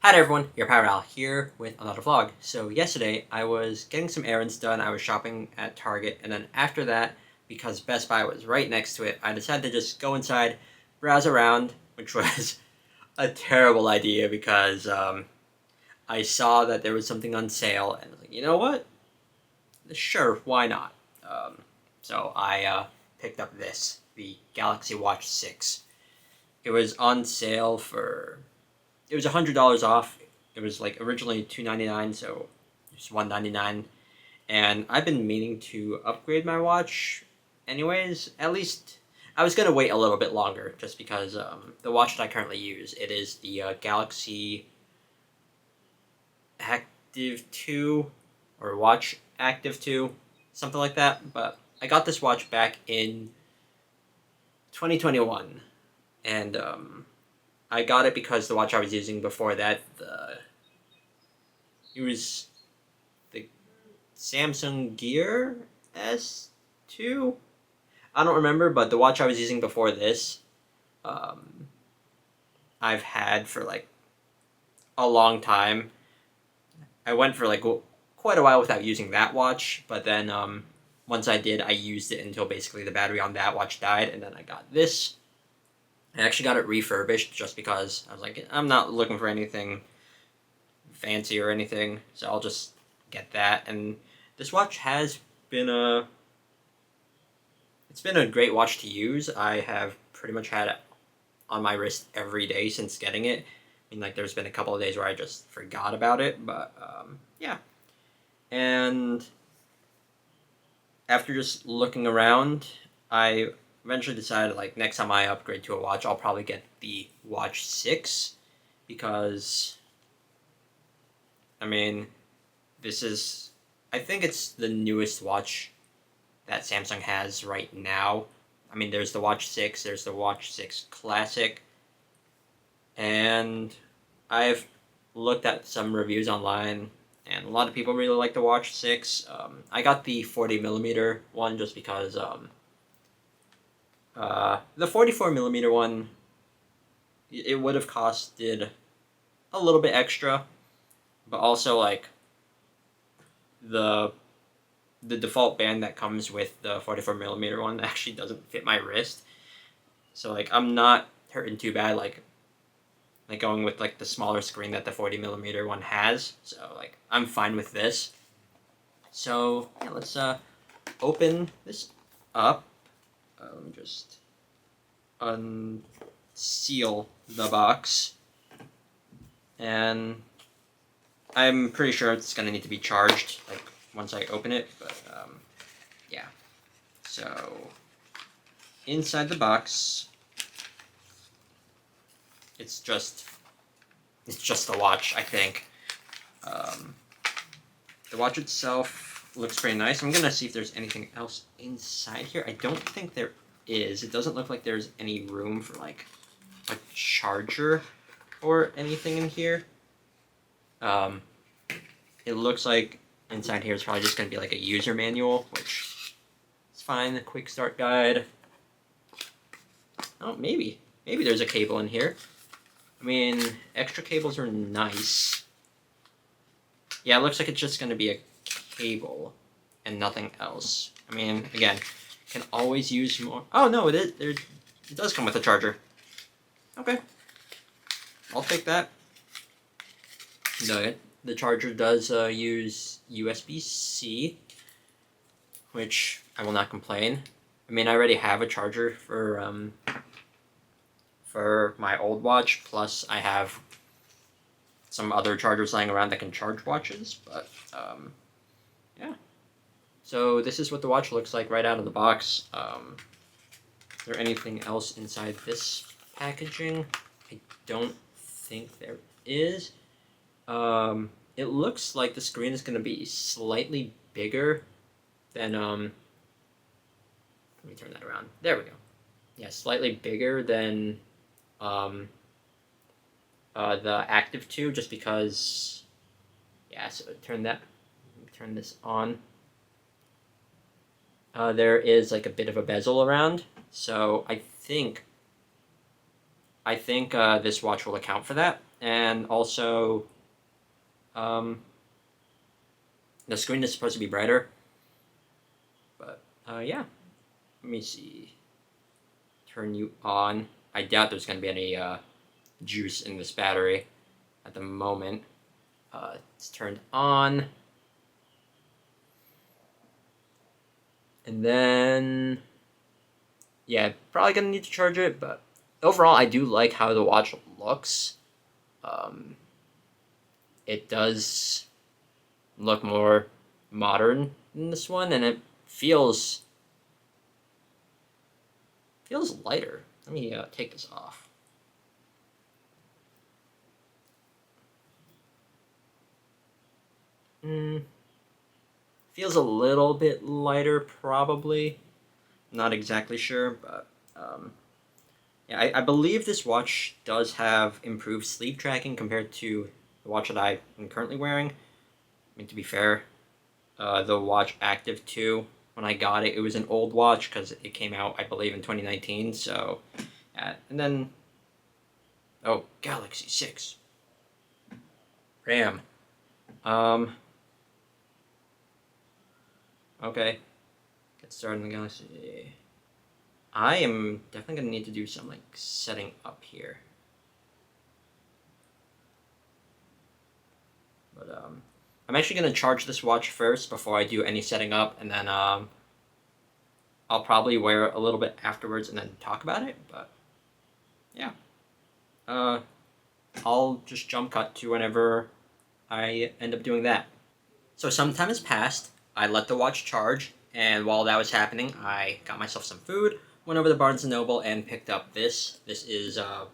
Hi there everyone, your Power Al here with another vlog. So yesterday I was getting some errands done, I was shopping at Target, and then after that, because Best Buy was right next to it, I decided to just go inside, browse around, which was a terrible idea because I saw that there was something on sale, and I was like, you know what? Sure, why not? So I picked up the Galaxy Watch 6. It was on sale for it was $100 off. It was like originally $299, so just $199. And I've been meaning to upgrade my watch, anyways. At least I was gonna wait a little bit longer, just because the watch that I currently use is the Galaxy Active 2 or Watch Active 2, something like that. But I got this watch back in 2021, and I got it because the watch I was using before that, it was the Samsung Gear S2. I don't remember, but the watch I was using before this, um, I've had for like a long time. I went for like quite a while without using that watch, but then once I did, I used it until basically the battery on that watch died, and then I got this. I actually got it refurbished just because I was like, I'm not looking for anything fancy or anything, so I'll just get that. And this watch has been it's been a great watch to use. I have pretty much had it on my wrist every day since getting it. I mean, like, there's been a couple of days where I just forgot about it, but yeah. And after just looking around, I eventually decided, like, next time I upgrade to a watch, I'll probably get the Watch 6, because I mean, I think it's the newest watch that Samsung has right now. I mean, there's the Watch 6, there's the Watch 6 Classic, and I've looked at some reviews online, and a lot of people really like the Watch 6. I got the 40mm one just because the 44mm one, it would have costed a little bit extra, but also, like, the default band that comes with the 44mm one actually doesn't fit my wrist. So, like, I'm not hurting too bad, like going with, like, the smaller screen that the 40mm one has. So, like, I'm fine with this. So yeah, let's open this up. Just unseal the box, and I'm pretty sure it's gonna need to be charged, like, once I open it, but yeah. So inside the box, it's just the watch, I think. The watch itself looks pretty nice. I'm gonna see if there's anything else inside here. I don't think there is. It doesn't look like there's any room for, like, a charger or anything in here. It looks like inside here is probably just going to be like a user manual, which is fine. The quick start guide. Oh, maybe there's a cable in here. I mean, extra cables are nice. Yeah, it looks like it's just going to be a cable and nothing else. I mean, again, can always use more. Oh no, it does come with a charger. Okay, I'll take that. No, the charger does use USB-C, which I will not complain. I mean, I already have a charger for my old watch, plus I have some other chargers lying around that can charge watches, but yeah. So this is what the watch looks like right out of the box. Is there anything else inside this packaging? I don't think there is. It looks like the screen is going to be slightly bigger than, let me turn that around. There we go. Yeah, slightly bigger than the Active 2, just because, yeah, so turn this on. There is, like, a bit of a bezel around, so I think this watch will account for that. and also the screen is supposed to be brighter. But yeah, let me see. Turn you on. I doubt there's going to be any juice in this battery at the moment. It's turned on. And then, yeah, probably going to need to charge it, but overall, I do like how the watch looks. Um, it does look more modern than this one, and it feels lighter. Let me take this off. Feels a little bit lighter, probably. Not exactly sure, but yeah, I believe this watch does have improved sleep tracking compared to the watch that I am currently wearing. I mean, to be fair, the Watch Active 2, when I got it, it was an old watch because it came out, I believe, in 2019. So, yeah, and then, oh, Galaxy 6 RAM. Okay, get started in the Galaxy. I am definitely gonna need to do some like setting up here. But I'm actually gonna charge this watch first before I do any setting up, and then I'll probably wear it a little bit afterwards and then talk about it. But yeah, uh, I'll just jump cut to whenever I end up doing that. So some time has passed. I let the watch charge, and while that was happening, I got myself some food, went over to Barnes and Noble, and picked up this. This is, I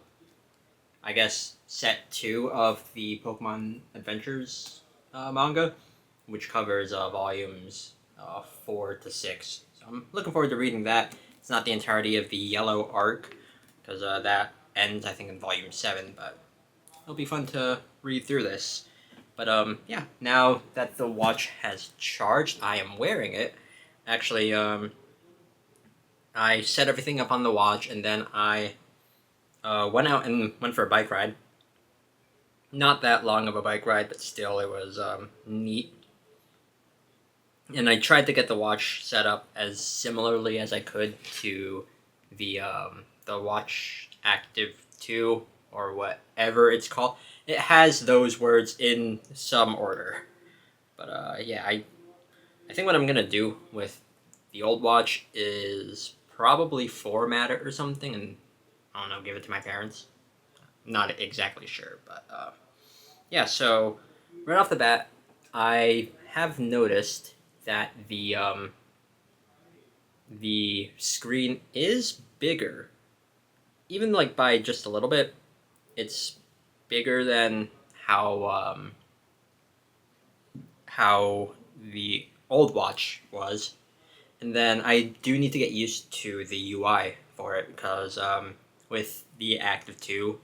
guess, set 2 of the Pokemon Adventures manga, which covers volumes 4 to 6. So I'm looking forward to reading that. It's not the entirety of the Yellow arc, because that ends, I think, in volume 7, but it'll be fun to read through this. But yeah, now that the watch has charged, I am wearing it. Actually, I set everything up on the watch, and then I went out and went for a bike ride. Not that long of a bike ride, but still, it was neat. And I tried to get the watch set up as similarly as I could to the Watch Active 2, or whatever it's called. It has those words in some order. But yeah, I think what I'm gonna do with the old watch is probably format it or something, and I don't know, give it to my parents. Not exactly sure, but yeah. So right off the bat, I have noticed that the screen is bigger, even like by just a little bit. It's bigger than how the old watch was. And then I do need to get used to the UI for it because with the Active 2,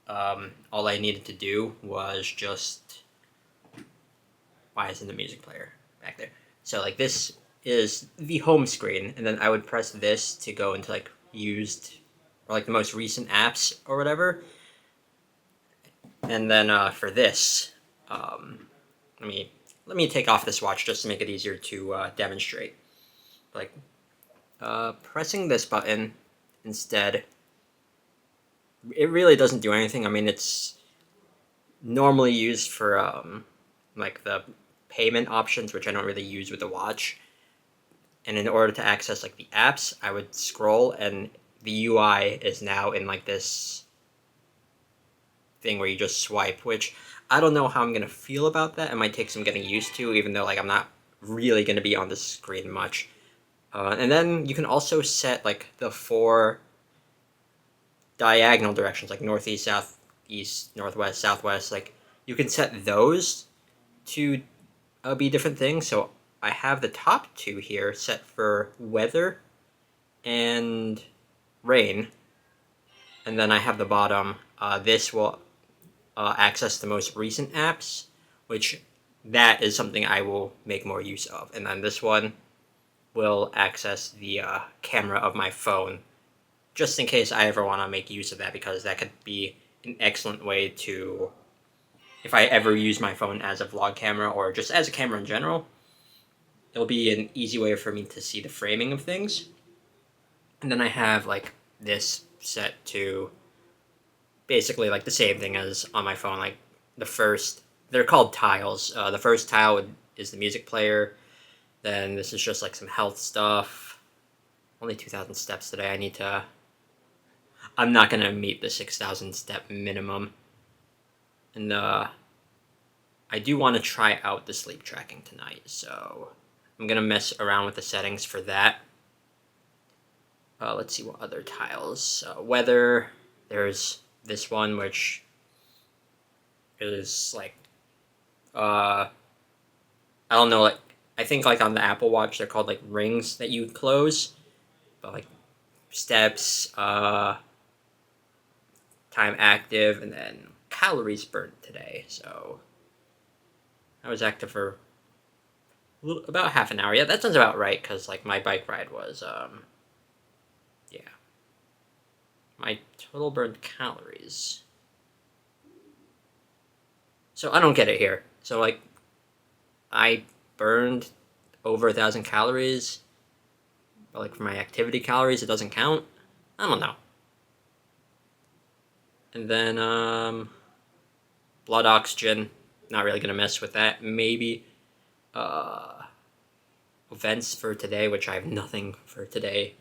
all I needed to do was just. Why isn't the music player back there? So, like, this is the home screen, and then I would press this to go into, like, used or, like, the most recent apps or whatever. And then for this, let me take off this watch just to make it easier to demonstrate. Like, pressing this button instead, it really doesn't do anything. I mean, it's normally used for like the payment options, which I don't really use with the watch. And in order to access like the apps, I would scroll, and the UI is now in like this thing where you just swipe, which I don't know how I'm gonna feel about that. It might take some getting used to, even though like I'm not really gonna be on the screen much. And then you can also set like the 4 diagonal directions, like northeast, southeast, northwest, southwest. Like you can set those to be different things. So I have the top 2 here set for weather and rain, and then I have the bottom. This will access the most recent apps, which that is something I will make more use of. And then this one will access the camera of my phone, just in case I ever want to make use of that, because that could be an excellent way to, if I ever use my phone as a vlog camera or just as a camera in general, it'll be an easy way for me to see the framing of things. And then I have like this set to basically like the same thing as on my phone. Like the first, they're called tiles. The first tile is the music player. Then this is just like some health stuff. Only 2,000 steps today. I'm not gonna meet the 6,000 step minimum. And I do want to try out the sleep tracking tonight, so I'm gonna mess around with the settings for that. Let's see what other tiles. Weather. There's this one which is like I don't know, like I think like on the Apple Watch they're called like rings that you close, but like steps, time active, and then calories burnt today. So I was active for about half an hour. Yeah, that sounds about right because like my bike ride was yeah, my total burned calories. So I don't get it here. So like I burned over 1,000 calories, but like for my activity calories it doesn't count. I don't know. And then blood oxygen, not really gonna mess with that. Maybe events for today, which I have nothing for today.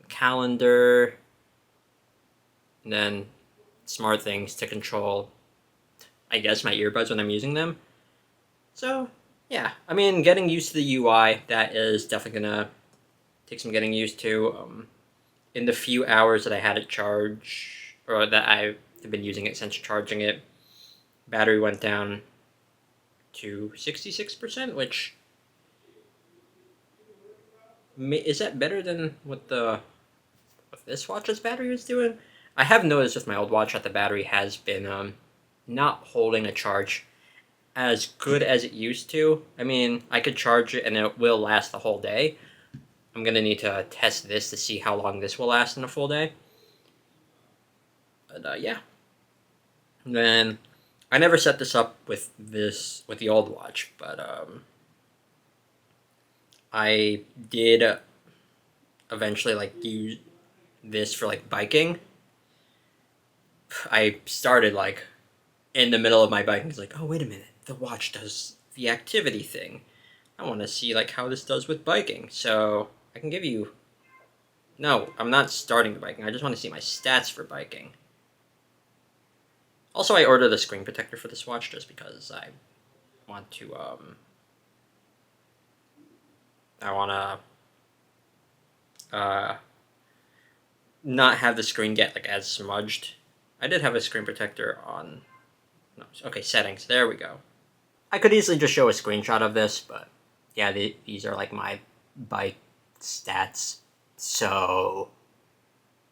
Calendar, and then smart things to control, I guess, my earbuds when I'm using them. So yeah, I mean, getting used to the UI, that is definitely gonna take some getting used to. In the few hours that I had it charged, or that I've been using it since charging it, battery went down to 66%, which is that better than what this watch's battery was doing? I have noticed with my old watch that the battery has been not holding a charge as good as it used to. I mean, I could charge it and it will last the whole day. I'm gonna need to test this to see how long this will last in a full day. But yeah. And then I never set this up with the old watch, but I did eventually like use this for like biking. I started like in the middle of my biking. It's like, oh wait a minute, the watch does the activity thing. I want to see like how this does with biking. So I can give you. No, I'm not starting the biking. I just want to see my stats for biking. Also, I ordered a screen protector for this watch just because I want to I want to not have the screen get like as smudged. I did have a screen protector on. No, okay, settings. There we go. I could easily just show a screenshot of this, but yeah, these are like my bike stats. So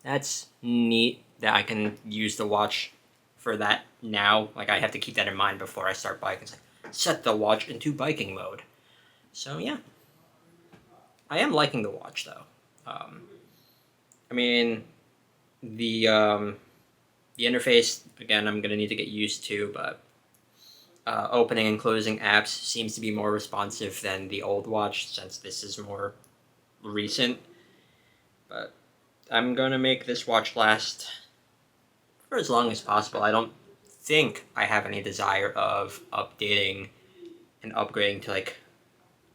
that's neat that I can use the watch for that now. Like I have to keep that in mind before I start biking. It's like set the watch into biking mode. So yeah, I am liking the watch though. I mean, the interface again, I'm gonna need to get used to, but opening and closing apps seems to be more responsive than the old watch since this is more recent. But I'm gonna make this watch last for as long as possible. I don't think I have any desire of updating and upgrading to like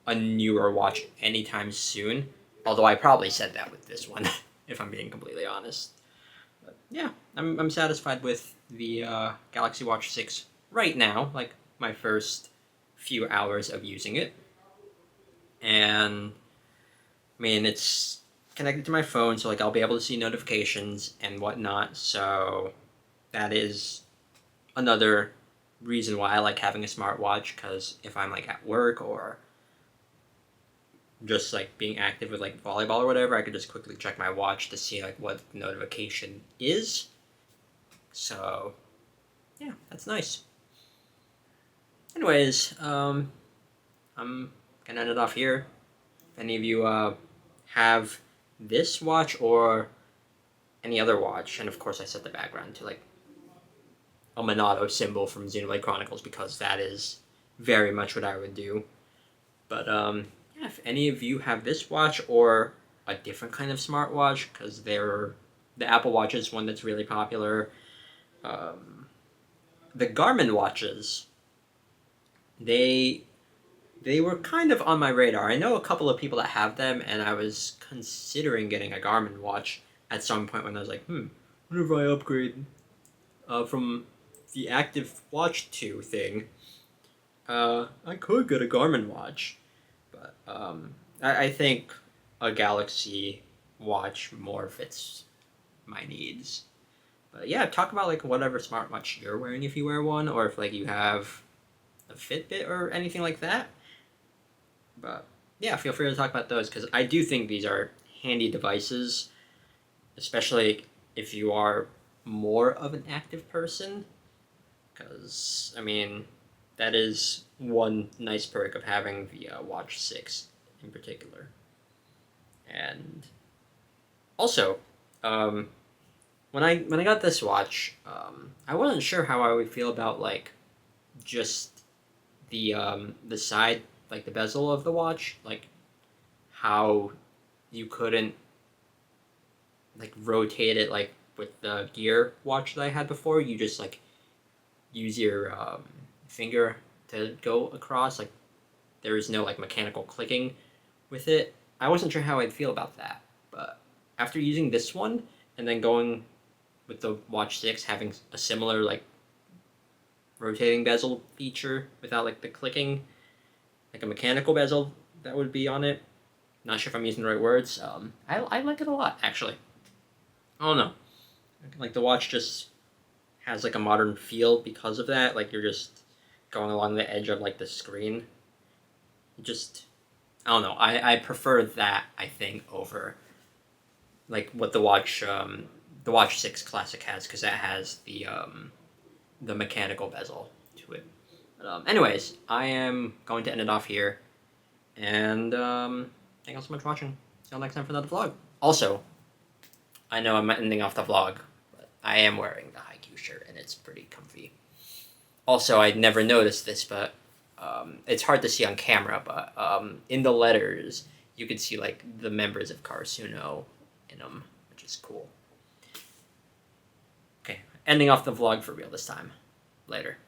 a newer watch anytime soon. Although I probably said that with this one, if I'm being completely honest. But yeah, I'm satisfied with the Galaxy Watch 6 right now, like my first few hours of using it. And I mean, it's connected to my phone, so like I'll be able to see notifications and whatnot. So that is another reason why I like having a smartwatch, because if I'm like at work or just like being active with like volleyball or whatever, I could just quickly check my watch to see like what the notification is. So yeah, that's nice. Anyways, I'm gonna end it off here. If any of you have this watch or any other watch, and of course I set the background to like a Monado symbol from Xenoblade Chronicles because that is very much what I would do. But yeah, if any of you have this watch or a different kind of smartwatch, because the Apple Watch is one that's really popular. The Garmin watches, they were kind of on my radar. I know a couple of people that have them, and I was considering getting a Garmin watch at some point when I was like, what if I upgrade from the Active Watch 2 thing? I could get a Garmin watch, but I think a Galaxy watch more fits my needs. But yeah, talk about like whatever smartwatch you're wearing if you wear one, or if like you have a Fitbit or anything like that. But yeah, feel free to talk about those because I do think these are handy devices, especially if you are more of an active person. Because, I mean, that is one nice perk of having the Watch 6 in particular. And also, when I got this watch, I wasn't sure how I would feel about like just the side, like the bezel of the watch, like how you couldn't like rotate it like with the gear watch that I had before. You just like use your finger to go across. Like there is no like mechanical clicking with it. I wasn't sure how I'd feel about that, but after using this one and then going with the Watch 6 having a similar like rotating bezel feature without like the clicking, like a mechanical bezel that would be on it. Not sure if I'm using the right words. I like it a lot actually. I don't know. Like the watch just has like a modern feel because of that. Like you're just going along the edge of like the screen. Just I don't know. I prefer that I think over like what the Watch 6 Classic has because that has the mechanical bezel to it. But, anyways, I am going to end it off here, and thank you all so much for watching. See you all next time for another vlog. Also, I know I'm ending off the vlog, but I am wearing the Haikyuu shirt, and it's pretty comfy. Also, I never noticed this, but it's hard to see on camera, but in the letters, you could see like the members of Karasuno in them, which is cool. Okay, ending off the vlog for real this time. Later.